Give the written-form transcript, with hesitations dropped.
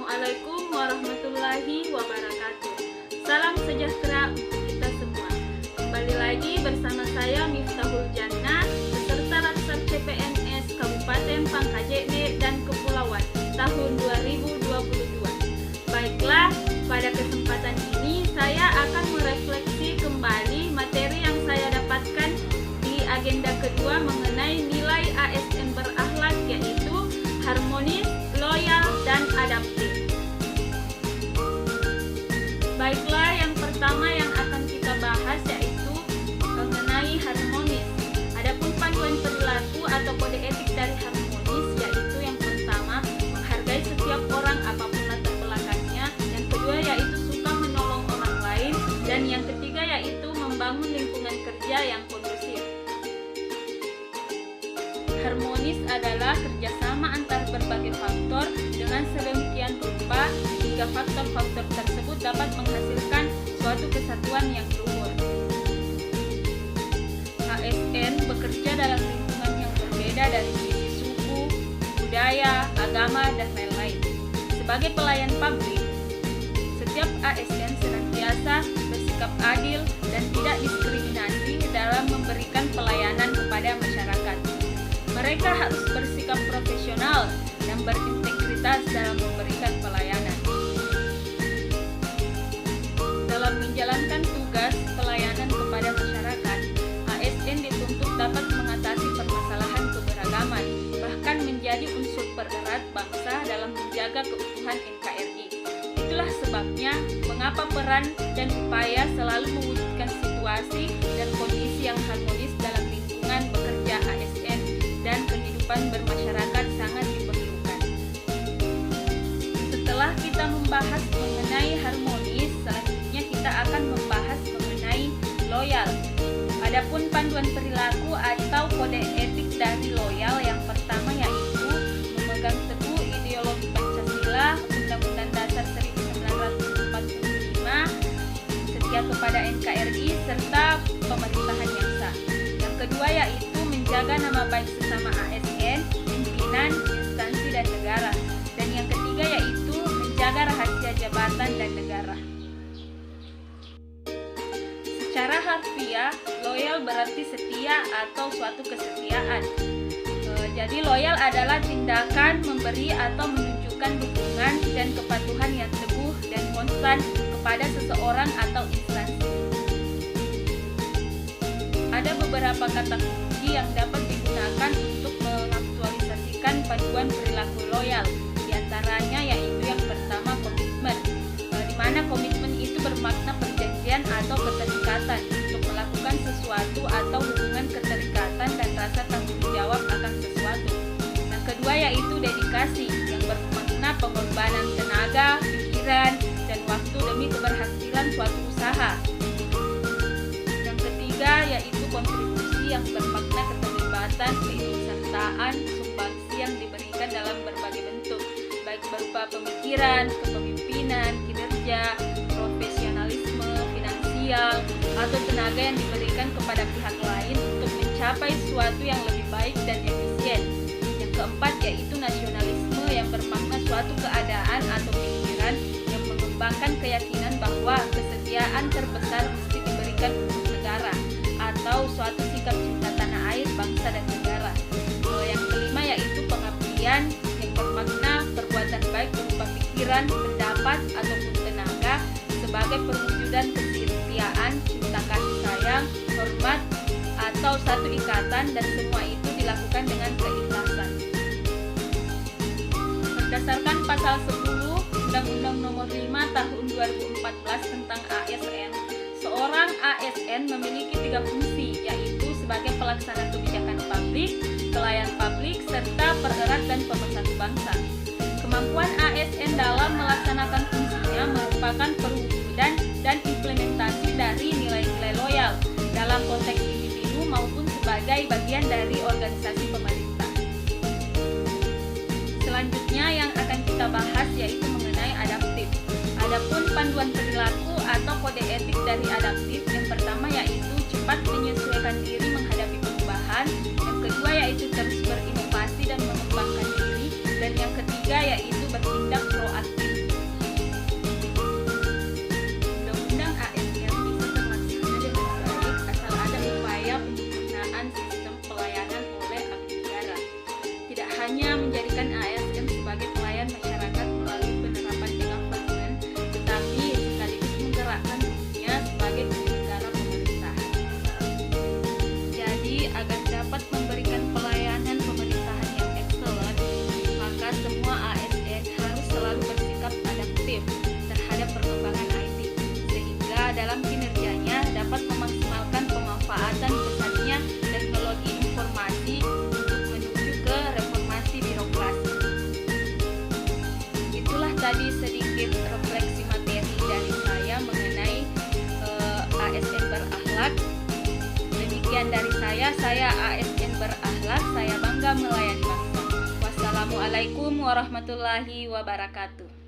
Assalamualaikum warahmatullahi wabarakatuh. Salam sejahtera untuk kita semua. Kembali lagi bersama saya Miftahul Jannah, peserta Latsar CPNS Kabupaten Pangkajene dan Kepulauan tahun 2022. Baiklah, pada kesempatan ini saya akan merefleksi kembali materi yang saya dapatkan di agenda kedua mengenai nilai ASN berakhlak, yaitu harmonis, loyal, dan adaptif. Baiklah, yang pertama yang akan kita bahas yaitu mengenai harmonis. Adapun panduan perilaku atau kode etik dari harmonis yaitu yang pertama, menghargai setiap orang apapun latar belakangnya. Yang kedua yaitu suka menolong orang lain, dan yang ketiga yaitu membangun lingkungan kerja yang kondusif. Harmonis adalah kerjasama antar berbagai faktor dengan sedemikian rupa hingga faktor-faktor tersebut dapat menghasilkan suatu kesatuan yang luhur. ASN bekerja dalam lingkungan yang berbeda dari sisi suku, budaya, agama, dan lain-lain. Sebagai pelayan publik, setiap ASN senantiasa bersikap adil dan tidak diskriminasi dalam memberikan pelayanan kepada masyarakat. Mereka harus bersikap profesional dan berintegritas dalam memberikan pelayanan. Dalam menjalankan tugas pelayanan kepada masyarakat, ASN dituntut dapat mengatasi permasalahan keberagaman, bahkan menjadi unsur penggerak bangsa dalam menjaga keutuhan NKRI. Itulah sebabnya mengapa peran dan upaya selalu mewujudkan situasi dan kondisi yang harmonis dalam lingkungan bekerja ASN dan kehidupan bermasyarakat sangat diperlukan. Setelah kita membahas mengenai harmonis, selanjutnya kita akan membahas mengenai loyal. Adapun panduan perilaku atau kode etik dari loyal yang pertama yaitu memegang teguh ideologi Pancasila, Undang-Undang Dasar 1945, setia kepada NKRI serta pemerintahan yang sah. Yang kedua yaitu menjaga nama baik sesama ASN, pimpinan, instansi, dan negara. Dan yang ketiga yaitu menjaga rahasia jabatan dan negara. Secara harfiah, loyal berarti setia atau suatu kesetiaan. Jadi loyal adalah tindakan memberi atau menunjukkan dukungan dan kepatuhan yang teguh dan konstan kepada seseorang atau instansi. Ada beberapa kata kunci yang dapat digunakan untuk mengaktualisasikan panduan perilaku loyal. Di antaranya yaitu yang pertama komitmen, di mana komitmen itu bermakna perjanjian atau keterikatan untuk melakukan sesuatu atau hubungan keterikatan dan rasa tanggung jawab akan sesuatu. Yang kedua yaitu dedikasi, yang bermakna pengorbanan tenaga, pikiran, dan waktu demi keberhasilan suatu usaha. Yang ketiga yaitu kontribusi, yang bermakna keterlibatan, keikutsertaan, sumbangsi yang diberikan dalam berbagai bentuk, baik berupa pemikiran, kepemimpinan, kinerja, profesionalisme, finansial, atau tenaga yang diberikan kepada pihak lain untuk mencapai sesuatu yang lebih baik dan efisien. Yang keempat yaitu nasionalisme, yang bermakna suatu keadaan atau pikiran yang mengembangkan keyakinan bahwa kesetiaan terbesar mesti diberikan untuk negara, atau suatu sikap cinta tanah air, bangsa, dan negara. Yang kelima yaitu pengabdian, yang bermakna perbuatan baik berupa pikiran, pendapat, ataupun tenaga sebagai perwujudan kesetiaan, cinta kasih sayang, hormat, atau satu ikatan, dan semua itu dilakukan dengan keikhlasan. Berdasarkan pasal 10 Undang-Undang Nomor 5 Tahun 2014 tentang ASN, seorang ASN memiliki 3 fungsi, yaitu sebagai pelaksana kebijakan publik, pelayan publik, serta pererat dan pemersatu bangsa. Kemampuan ASN dalam melaksanakan fungsinya merupakan perwujudan dan implementasi dari nilai-nilai loyal dalam konteks individu maupun sebagai bagian dari organisasi pemerintah. Selanjutnya yang akan kita bahas yaitu mengenai adaptif. Adapun panduan perilaku atau kode etik dari adaptif, yang pertama yaitu cepat menyesuaikan diri menghadapi perubahan, yang kedua yaitu terus berinovasi dan mengembangkan diri, dan yang ketiga yaitu bertindak proaktif. tadi sedikit refleksi materi dari saya mengenai ASN berakhlak. Demikian dari saya ASN berakhlak, saya bangga melayani bangsa. Wassalamualaikum warahmatullahi wabarakatuh.